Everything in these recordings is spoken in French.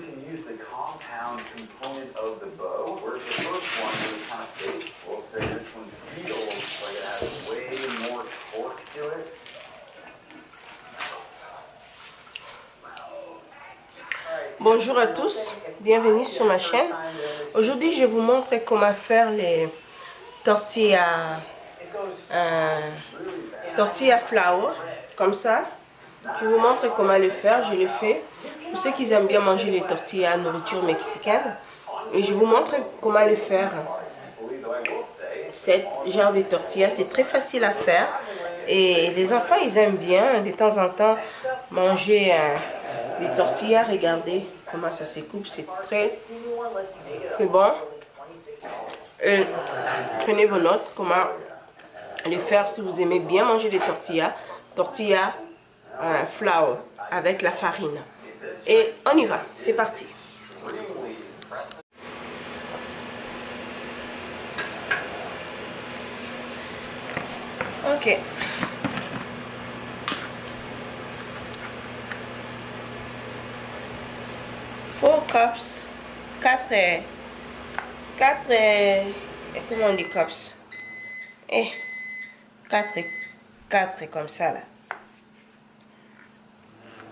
didn't use the compound component of the bow, whereas the first one was kind of fake. We'll say this one feels like it has way more torque to it. Bonjour à tous, bienvenue sur ma chaîne. Aujourd'hui, je vous montre comment faire les tortillas flour, comme ça. Je vous montre comment le faire, je le fais. Pour ceux qui aiment bien manger les tortillas nourriture mexicaine. Et je vous montre comment le faire. Ce genre de tortillas, c'est très facile à faire. Et les enfants, ils aiment bien de temps en temps manger des tortillas. Regardez comment ça se coupe, c'est très bon. Et prenez vos notes, comment le faire si vous aimez bien manger des tortillas. Tortillas flour avec la farine. Et on y va, c'est parti. Ok. 4 cups. 4 comment on dit cups? 4 comme ça là.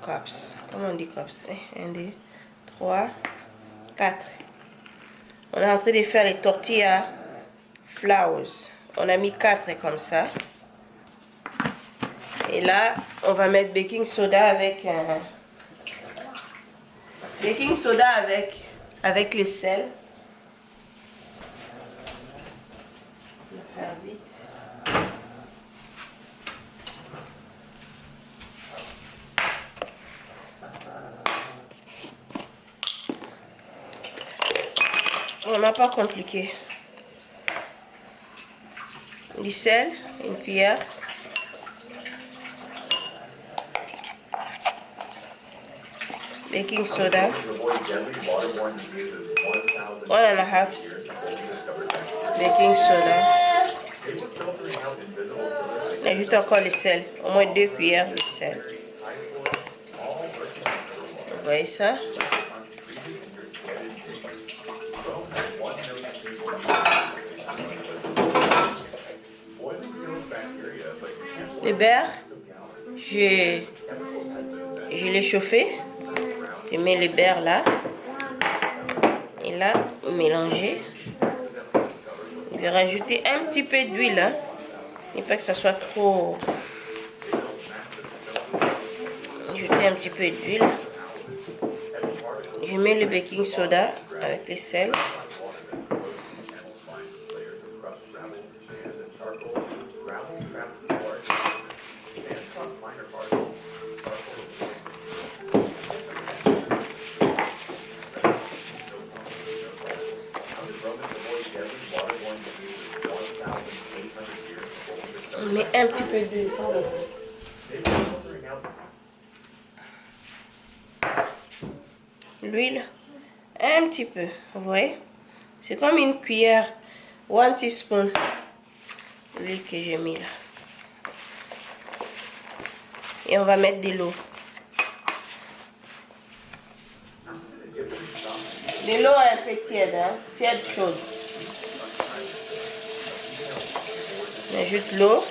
Cups. Comment on dit cups? 1, 2, 3, 4. On est en train de faire les tortillas flours. On a mis 4 comme ça. Et là, on va mettre baking soda avec les sels. On va faire vite. On n'a pas compliqué. Du sel, une cuillère. Baking soda. 1.5 baking soda. Ajoute encore le sel. Au moins 2 cuillères de sel. Vous voyez ça? Le beurre, je l'ai chauffé. Je mets le beurre là. Et là, vous mélangez. Je vais rajouter un petit peu d'huile. Hein. Il ne faut pas que ça soit trop. Ajouter un petit peu d'huile. Je mets le baking soda avec le sel. On met un petit peu d'huile. L'huile, un petit peu, vous voyez? C'est comme une cuillère, 1 teaspoon. L'huile que j'ai mis là. Et on va mettre de l'eau. De l'eau un peu tiède, hein? Tiède chaude. On ajoute l'eau.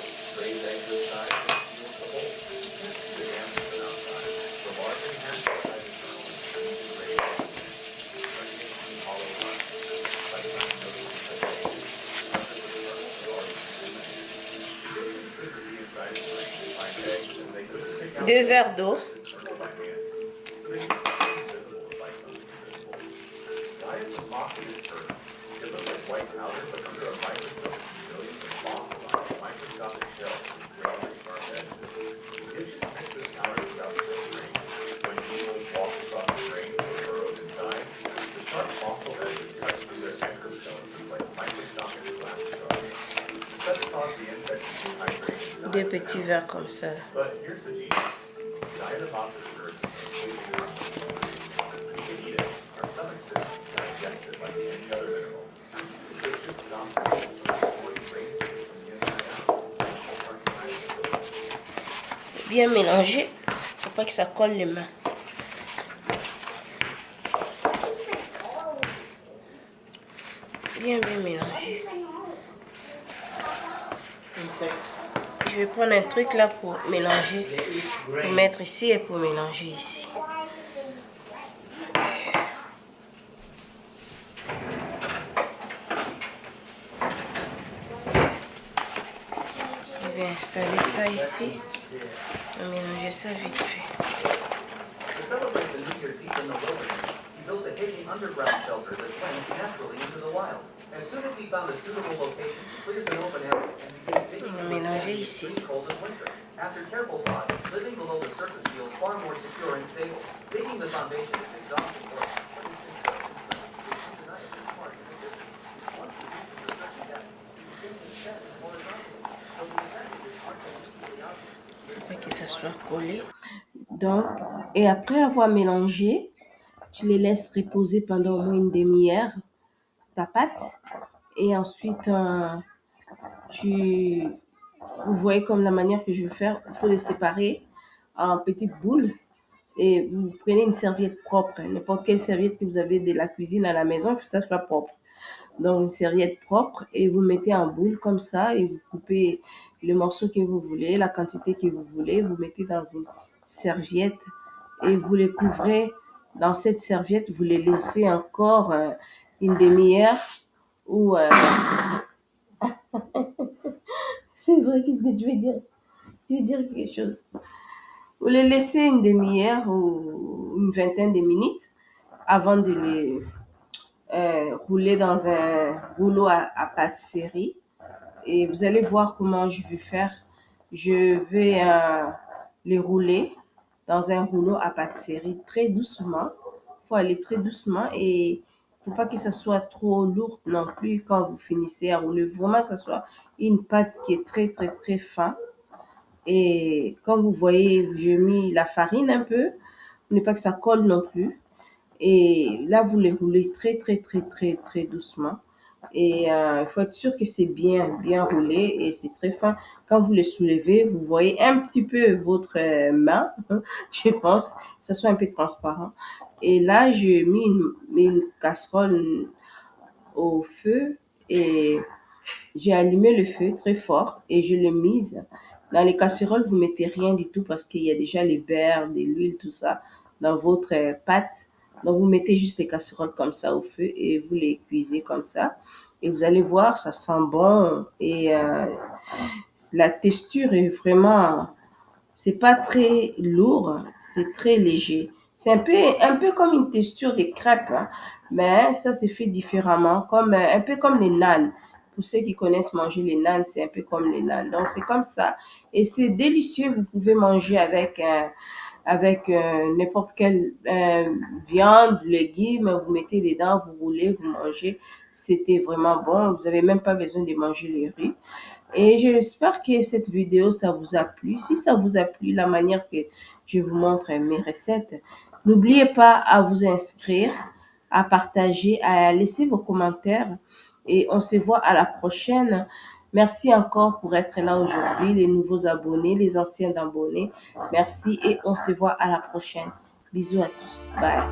Deux verres d'eau. Deux petits verres comme ça. Bien mélanger, il ne faut pas que ça colle les mains. bien mélanger. Je vais prendre un truc là pour mélanger, pour mettre ici et pour mélanger ici. Je vais installer ça ici. On va mélanger ça vite fait. On va mélanger ici. Il faut que ça soit collé. Donc, et après avoir mélangé, tu les laisses reposer pendant au moins une demi-heure, ta pâte. Et ensuite, vous voyez comme la manière que je vais faire, il faut les séparer en petites boules. Et vous prenez une serviette propre, n'importe quelle serviette que vous avez de la cuisine à la maison, il faut que ça soit propre. Donc, une serviette propre et vous mettez en boule comme ça et vous coupez le morceau que vous voulez, la quantité que vous voulez, vous mettez dans une serviette et vous les couvrez dans cette serviette, vous les laissez encore une demi-heure ou... C'est vrai, qu'est-ce que tu veux dire? Tu veux dire quelque chose? Vous les laissez une demi-heure ou une vingtaine de minutes avant de les rouler dans un rouleau à pâtisserie. Et vous allez voir comment je vais faire. Je vais les rouler dans un rouleau à pâtisserie très doucement. Il faut aller très doucement et il ne faut pas que ça soit trop lourd non plus quand vous finissez à rouler. Vraiment, ça soit une pâte qui est très, très, très fin. Et comme vous voyez, j'ai mis la farine un peu, pour ne pas que ça colle non plus. Et là, vous les roulez très, très, très, très, très doucement. Et il faut être sûr que c'est bien, bien roulé et c'est très fin. Quand vous les soulevez, vous voyez un petit peu votre main, je pense, que ça soit un peu transparent. Et là, j'ai mis une casserole au feu et j'ai allumé le feu très fort et je l'ai mise. Dans les casseroles, vous mettez rien du tout parce qu'il y a déjà les beurres, l'huile, tout ça dans votre pâte. Donc, vous mettez juste les casseroles comme ça au feu et vous les cuisez comme ça. Et vous allez voir, ça sent bon et la texture est vraiment, c'est pas très lourd, c'est très léger. C'est un peu comme une texture de crêpes, hein, mais ça c'est fait différemment, comme un peu comme les nanes. Pour ceux qui connaissent manger les nanes, c'est un peu comme les nanes. Donc c'est comme ça et c'est délicieux. Vous pouvez manger avec n'importe quelle viande, légumes, vous mettez dedans, vous roulez, vous mangez. C'était vraiment bon. Vous n'avez même pas besoin de manger les riz. Et j'espère que cette vidéo, ça vous a plu. Si ça vous a plu, la manière que je vous montre mes recettes, n'oubliez pas à vous inscrire, à partager, à laisser vos commentaires. Et on se voit à la prochaine. Merci encore pour être là aujourd'hui, les nouveaux abonnés, les anciens abonnés. Merci et on se voit à la prochaine. Bisous à tous. Bye.